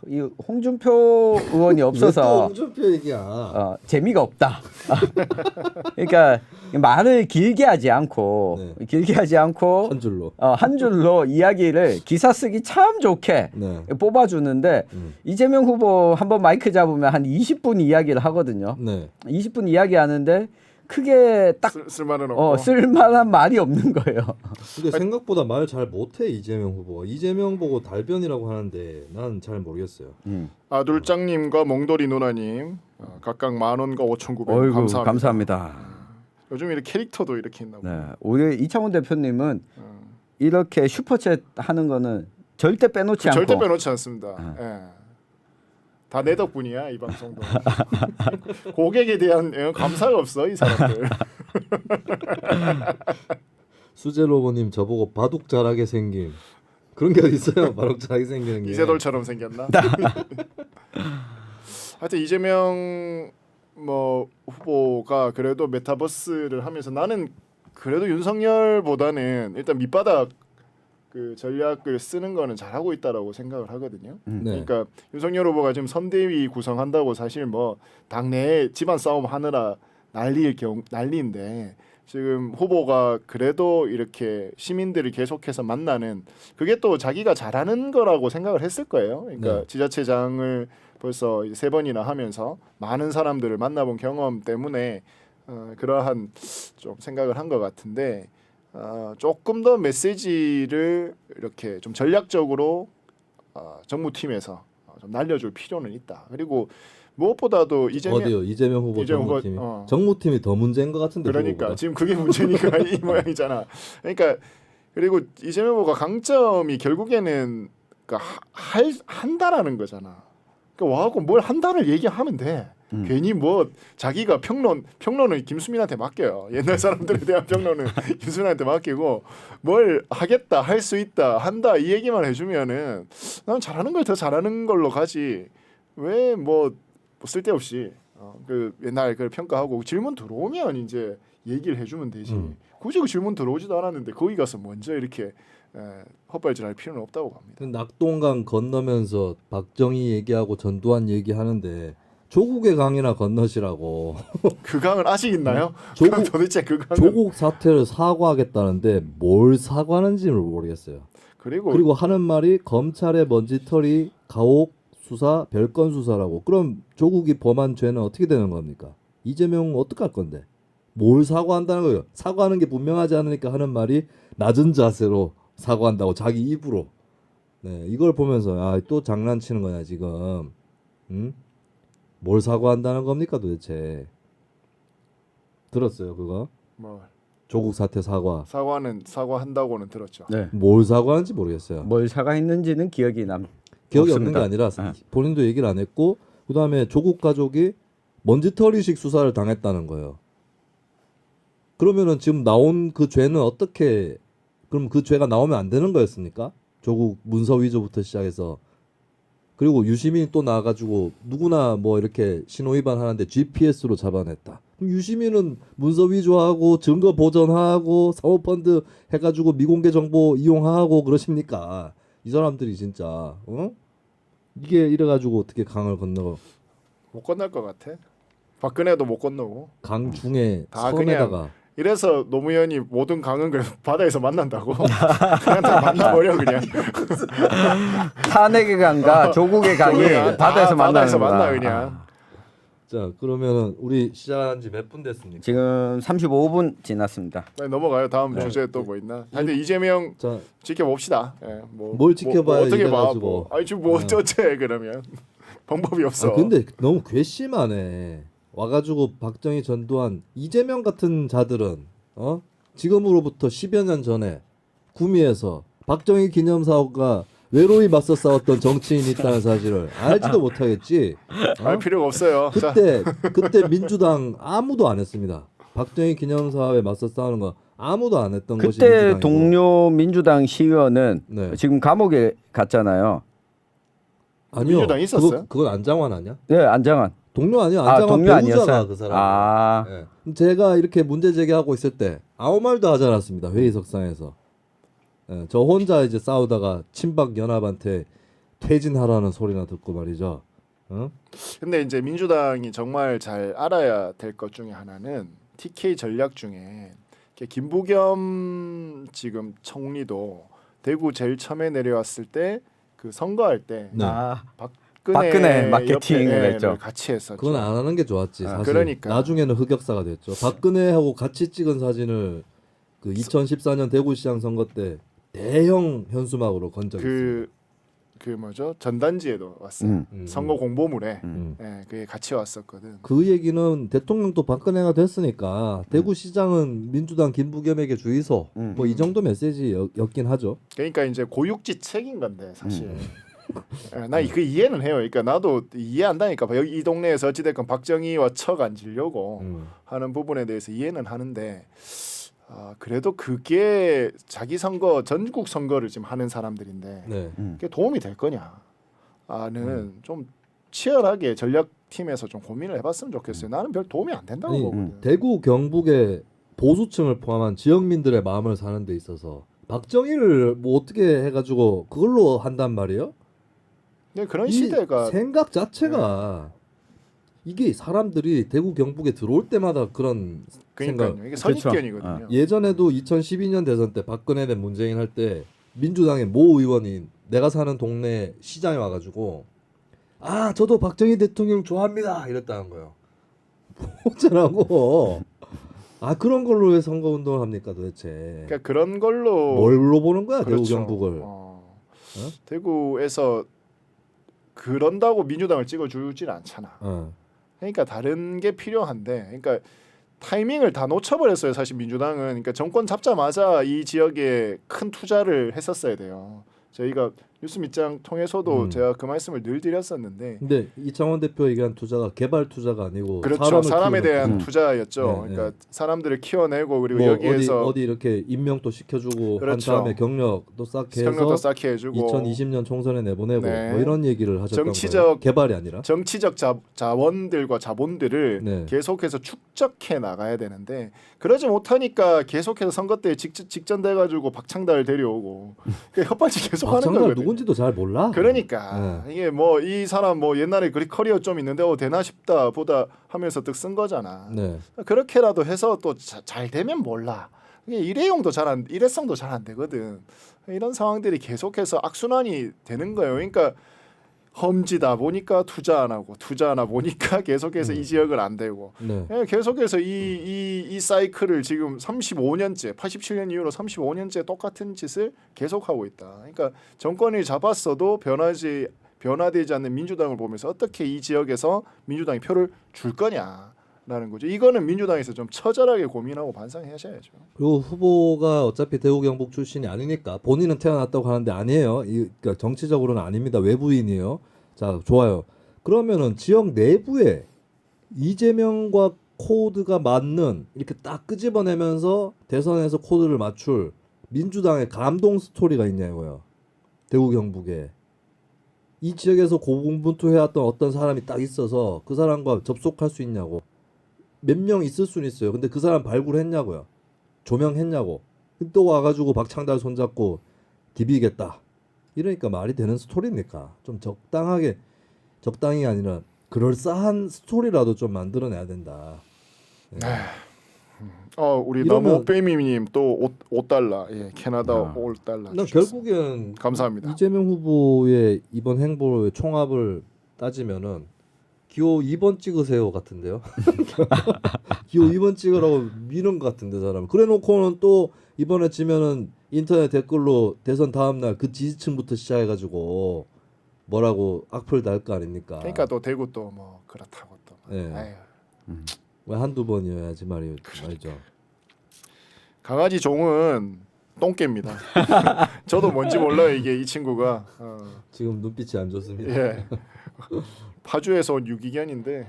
이 홍준표 의원이 없어서 홍준표 얘기야. 재미가 없다. 그러니까 말을 길게 하지 않고 한 줄로 이야기를 기사 쓰기 참 좋게 네. 뽑아주는데 이재명 후보 한번 마이크 잡으면 한 20분 이야기를 하거든요. 네. 20분 이야기하는데 크게 딱 쓸만은 없고. 쓸만한 말이 없는 거예요. 근데 생각보다 말 잘 못해 이재명 후보가. 이재명 보고 달변이라고 하는데 난 잘 모르겠어요. 아둘짱님과 몽돌이 누나님 각각 10,000원과 5,900원 어이구, 감사합니다. 요즘 이렇게 캐릭터도 이렇게 있나 보네. 네, 우리 이창훈 대표님은 이렇게 슈퍼챗 하는 거는 절대 빼놓지 않고 절대 빼놓지 않습니다. 예. 다 내 덕분이야 이 방송도. 고객에 대한 감사가 없어 이 사람들. 수제로버님 저보고 바둑 잘하게 생김. 그런 게 어디 있어요? 바둑 잘하게 생기는 게. 이세돌처럼 생겼나? 하여튼 이재명 뭐 후보가 그래도 메타버스를 하면서 나는 그래도 윤석열보다는 일단 밑바닥 그 전략을 쓰는 거는 잘하고 있다라고 생각을 하거든요. 네. 그러니까 윤석열 후보가 지금 선대위 구성한다고 사실 뭐 당내에 집안 싸움 하느라 난리인데 지금 후보가 그래도 이렇게 시민들을 계속해서 만나는 그게 또 자기가 잘하는 거라고 생각을 했을 거예요. 그러니까 네. 지자체장을 벌써 3번이나 하면서 많은 사람들을 만나본 경험 때문에 그러한 좀 생각을 한 것 같은데 조금 더 메시지를 이렇게 좀 전략적으로 정무팀에서 좀 날려줄 필요는 있다. 그리고 무엇보다도 이재명 어디요? 이재명 후보 이재명 후보, 정무팀이 어. 정무팀이 더 문제인 것 같은데. 그러니까 그거보다. 지금 그게 문제니까 이 모양이잖아. 그러니까 그리고 이재명 후보가 강점이 결국에는 그러니까 한다라는 거잖아. 그러니까 와갖고 뭘 한다를 얘기하면 돼. 괜히 뭐 자기가 평론은 김수민한테 맡겨요. 옛날 사람들에 대한 평론은 김수민한테 맡기고 뭘 하겠다, 할 수 있다, 한다 이 얘기만 해주면은 난 잘하는 걸 더 잘하는 걸로 가지. 왜 뭐 쓸데없이 그 옛날 그 평가하고 질문 들어오면 이제 얘기를 해주면 되지. 굳이 그 질문 들어오지도 않았는데 거기 가서 먼저 이렇게 헛발질할 필요는 없다고 봅니다. 낙동강 건너면서 박정희 얘기하고 전두환 얘기하는데 조국의 강이나 건너시라고. 그 강은 아직 있나요? 조국 도대체 그 강은 조국 사태를 사과하겠다는데 뭘 사과하는지를 모르겠어요. 그리고 하는 말이 검찰의 먼지털이 가혹 수사, 별건 수사라고. 그럼 조국이 범한 죄는 어떻게 되는 겁니까? 이재명은 어떡할 건데? 뭘 사과한다는 거예요? 사과하는 게 분명하지 않으니까 하는 말이 낮은 자세로 사과한다고 자기 입으로. 네, 이걸 보면서 또 장난치는 거냐 지금. 응? 뭘 사과한다는 겁니까 도대체? 들었어요 그거? 뭐 조국 사태 사과. 사과한다고는 들었죠. 네. 뭘 사과하는지 모르겠어요. 뭘 사과했는지는 기억이 기억이 없습니다. 없는 게 아니라 네. 본인도 얘기를 안 했고 그다음에 조국 가족이 먼지털이식 수사를 당했다는 거예요. 그러면은 지금 나온 그 죄는 어떻게 그럼 그 죄가 나오면 안 되는 거였습니까? 조국 문서 위조부터 시작해서 그리고 유시민이 또 나와가지고 누구나 뭐 이렇게 신호 위반하는데 GPS로 잡아냈다. 그럼 유시민은 문서 위조하고 증거 보전하고 사모펀드 해가지고 미공개 정보 이용하고 그러십니까? 이 사람들이 진짜 이게 이래가지고 어떻게 강을 건너 못 건널 것 같아. 박근혜도 못 건너고. 강 중에 다 섬에다가 이래서 노무현이 모든 강은 그냥 바다에서 만난다고. 그냥 다 만나버려 그냥. 탄핵의 강과 조국의 강이 그냥 다 바다에서 바다에서 만나는 만나 거다. 그냥. 자 그러면은 우리 시작한 지 몇 분 됐습니까? 지금 35분 지났습니다. 빨리 넘어가요. 다음 네. 주제 또 뭐 있나? 근데 이재명 자 지켜봅시다. 뭘 지켜봐요, 어떻게 봐? 이래가지고. 뭐. 아니 지금 뭐 어째 그러면 방법이 없어. 근데 너무 괘씸하네. 와가지고 박정희 전두환 이재명 같은 자들은 지금으로부터 10여 년 전에 구미에서 박정희 기념사업가 외로이 맞서 싸웠던 정치인이 있다는 사실을 알지도 못하겠지. 알 필요가 없어요. 자, 그때 민주당 아무도 안 했습니다. 박정희 기념사업에 맞서 싸우는 거 아무도 안 했던 것이 그때 민주당이고. 동료 민주당 시의원은 네. 지금 감옥에 갔잖아요. 아니요. 민주당 있었어요? 그건 안장환 아니야? 네, 안장환. 동료 아니야? 아, 안장환 동료 배우자가 아니었어요? 그 사람. 아, 예. 제가 이렇게 문제 제기하고 있을 때 아무 말도 하지 않았습니다. 회의석상에서. 예, 저 혼자 이제 싸우다가 친박 연합한테 퇴진하라는 소리나 듣고 말이죠. 근데 이제 민주당이 정말 잘 알아야 될 것 중에 하나는 TK 전략 중에 김부겸 지금 총리도 대구 제일 처음에 내려왔을 때 그 선거할 때 네. 아, 박근혜, 박근혜 마케팅을 옆에 했죠. 같이 했었죠. 그건 안 하는 게 좋았지. 사실. 그러니까. 나중에는 흑역사가 됐죠. 박근혜하고 같이 찍은 사진을 그 2014년 대구시장 선거 때 대형 현수막으로 건 적이 있습니다. 그 뭐죠? 전단지에도 왔어요. 선거 공보물에 예, 그게 같이 왔었거든. 그 얘기는 대통령도 박근혜가 됐으니까 대구시장은 민주당 김부겸에게 주의소 뭐 이 정도 메시지였긴 하죠. 그러니까 이제 고육지책인 건데 사실. 나 그 이해는 해요. 그러니까 나도 이해한다니까. 여기 이 동네에서 어찌됐건 박정희와 척 안 지려고 하는 부분에 대해서 이해는 하는데 그래도 그게 자기 선거 전국 선거를 지금 하는 사람들인데 네. 그게 도움이 될 거냐? 는 좀 치열하게 전략팀에서 좀 고민을 해봤으면 좋겠어요. 나는 별 도움이 안 된다고 아니, 보거든. 대구 경북의 보수층을 포함한 지역민들의 마음을 사는 데 있어서 박정희를 뭐 어떻게 해가지고 그걸로 한단 말이에요? 근데 그런 이 시대가 생각 자체가 이게 사람들이 대구 경북에 들어올 때마다 그런 그러니까요. 생각. 이게 선입견이거든요. 예전에도 2012년 대선 때 박근혜 대 문재인 할 때 민주당의 모 의원이 내가 사는 동네 시장에 와가지고 저도 박정희 대통령 좋아합니다 이랬다는 거예요. 어쩌라고? 그런 걸로 왜 선거 운동을 합니까 도대체? 그러니까 그런 걸로 뭘로 보는 거야 그렇죠. 대구 경북을? 대구에서 그런다고 민주당을 찍어주진 않잖아. 그러니까 다른 게 필요한데, 그러니까 타이밍을 다 놓쳐버렸어요. 사실 민주당은. 그러니까 정권 잡자마자 이 지역에 큰 투자를 했었어야 돼요. 저희가 뉴스 밑장 통해서도 제가 그 말씀을 늘 드렸었는데. 근데 이창원 대표 얘기한 투자가 개발 투자가 아니고 그렇죠. 사람에 대한 투자. 투자였죠. 네, 그러니까 사람들을 키워내고 그리고 뭐 여기에서 어디 이렇게 임명도 시켜주고 그렇죠. 한 다음에 경력도 쌓게 경력도 해서 쌓게 해주고 2020년 총선에 내보내고 네. 뭐 이런 얘기를 하셨던 정치적 거예요. 개발이 아니라. 정치적 자원들과 자본들을 네. 계속해서 축적해 나가야 되는데 그러지 못하니까 계속해서 선거 때 직전돼 가지고 박창달 데려오고 그 헛발질 계속하는 박창달 거거든요. 누군지도 잘 몰라. 그러니까 이게 뭐 이 사람 뭐 옛날에 그리 커리어 좀 있는데 되나 싶다 보다 하면서 득 쓴 거잖아. 네. 그렇게라도 해서 또 잘 되면 몰라. 이게 일회용도 일회성도 잘 안 되거든. 이런 상황들이 계속해서 악순환이 되는 거예요. 그러니까 험지다 보니까 투자 안 하고 투자 하나 보니까 계속해서 이 지역은 안 되고 네. 계속해서 이 사이클을 지금 35년째 87년 이후로 35년째 똑같은 짓을 계속하고 있다. 그러니까 정권을 잡았어도 변화되지 않는 민주당을 보면서 어떻게 이 지역에서 민주당이 표를 줄 거냐라는 거죠. 이거는 민주당에서 좀 처절하게 고민하고 반성하셔야죠. 그리고 후보가 어차피 대구 경북 출신이 아니니까 본인은 태어났다고 하는데 아니에요. 그러니까 정치적으로는 아닙니다. 외부인이에요. 자, 좋아요. 그러면은 지역 내부에 이재명과 코드가 맞는 이렇게 딱 끄집어내면서 대선에서 코드를 맞출 민주당의 감동 스토리가 있냐고요. 대구 경북에 이 지역에서 고군분투해왔던 어떤 사람이 딱 있어서 그 사람과 접속할 수 있냐고. 몇 명 있을 수는 있어요. 근데 그 사람 발굴했냐고요. 조명했냐고. 또 와가지고 박창달 손잡고 디비겠다. 이러니까 말이 되는 스토리입니까? 좀 적당히 아니라 그럴싸한 스토리라도 좀 만들어내야 된다. 네. 우리 이러면- 나무 빼미님 또 5달러, 예, 캐나다 5달러. 난 결국엔 감사합니다. 이재명 후보의 이번 행보의 총합을 따지면은 기호 2번 찍으세요 같은데요. 기호 2번 찍으라고 미는 것 같은데 사람. 그래놓고는 또 이번에 지면은 인터넷 댓글로 대선 다음 날 그 지지층부터 시작해가지고 뭐라고 악플 달 거 아닙니까? 그러니까 또 대구 또 뭐 그렇다고 또. 네. 아유. 왜 한두 번이어야지 말이죠. 강아지 종은 똥개입니다. 저도 뭔지 몰라요 이게 이 친구가. 지금 눈빛이 안 좋습니다. 예. 파주에서 온 유기견인데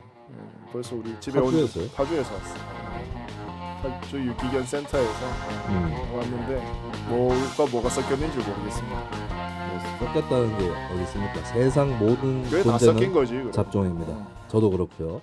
벌써 우리 집에 파주에서요? 파주에서 왔어요. 파주 유기견 센터에서 왔는데 뭐가 섞였는지 모르겠습니다. 뭐 섞였다는 게 어디 있습니까? 세상 모든 그게 다 섞인 존재는 거지. 그럼. 잡종입니다. 저도 그렇고요.